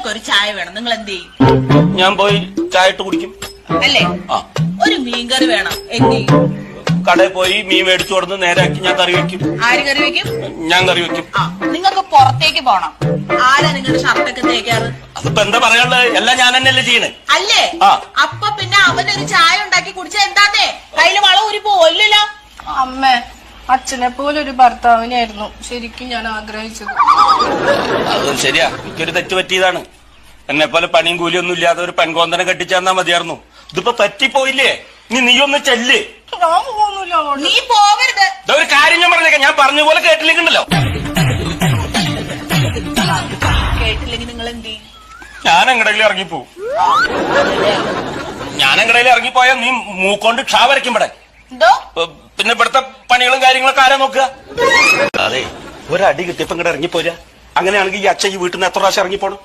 Mock ഒരു ചായ വേണം, നിങ്ങൾ എന്ത് ചെയ്യും? ഞാൻ പോയി ചായ ഇട്ട് കുടിക്കും. അല്ലേ? ആ. ഒരു മീൻകറി വേണം, എന്ത് ചെയ്യും? കടയിൽ പോയി മീൻ മേടിച്ചു കൊടുന്ന് നേരാക്കി ഞാൻ കറി വെക്കും. ആര് കറി വെക്കും? ഞാൻ കറി വെക്കും. ആ, നിങ്ങൾക്ക് പുറത്തേക്ക് പോണം. ആരാ നിങ്ങളുടെ ഷർട്ടൊക്കെ തേക്കാറ്? അതിപ്പോ എന്താ പറയാനുള്ളത്? എല്ലാം ഞാൻ തന്നെയല്ലേ ചെയ്യണേ. അല്ലേ? ആ. അപ്പൊ പിന്നെ അവനൊരു ചായ ഉണ്ടാക്കി കുടിച്ചാ എന്താന്നേ കയ്യില് വളം ഊരി പോവല്ലോ. അമ്മേ, അച്ഛനെ പോലെ ഒരു ഭർത്താവിനായിരുന്നു ശരിക്കും ഞാൻ ആഗ്രഹിച്ചത്. അത് ശരിയാ, എനിക്കൊരു തെറ്റ് പറ്റിയതാണ്. എന്നെ പോലെ പണിയും കൂലിയൊന്നും ഇല്ലാതെ ഒരു പെൺകോന്തനെ കെട്ടിച്ചേർന്നാ മതിയായിരുന്നു. ഇതിപ്പോ പറ്റിപ്പോയില്ലേ? നീയൊന്ന് ചെല്ല്. ഞാൻ പോകുന്നില്ല. നീ പോവരുത്. ഒരു കാര്യം ഞാൻ പറഞ്ഞേക്കാം, ഞാൻ പറഞ്ഞ പോലെ കേട്ടില്ലെങ്കിണ്ടല്ലോ. കേട്ടില്ലെങ്കിൽ നിങ്ങൾ എന്ത് ചെയ്യും? ഞാൻ എങ്ങടെങ്കിലും ഇറങ്ങിപ്പോവും. ഞാൻ എങ്ങടെങ്കിലും ഇറങ്ങിപ്പോയാ നീ മൂക്കൊണ്ട് ക്ഷാ വരയ്ക്കും ഇവിടെ. എന്തോ? പിന്നെ ഇവിടുത്തെ പണികളും കാര്യങ്ങളൊക്കെ ആരാ നോക്കുക? അതെ, ഒരടി കിട്ടിയപ്പോ ഇങ്ങടെ ഇറങ്ങിപ്പോരാ. അങ്ങനെയാണെങ്കിൽ ഈ അച്ഛൻ ഈ വീട്ടിൽ നിന്ന് എത്ര പ്രാവശ്യം ഇറങ്ങിപ്പോണം?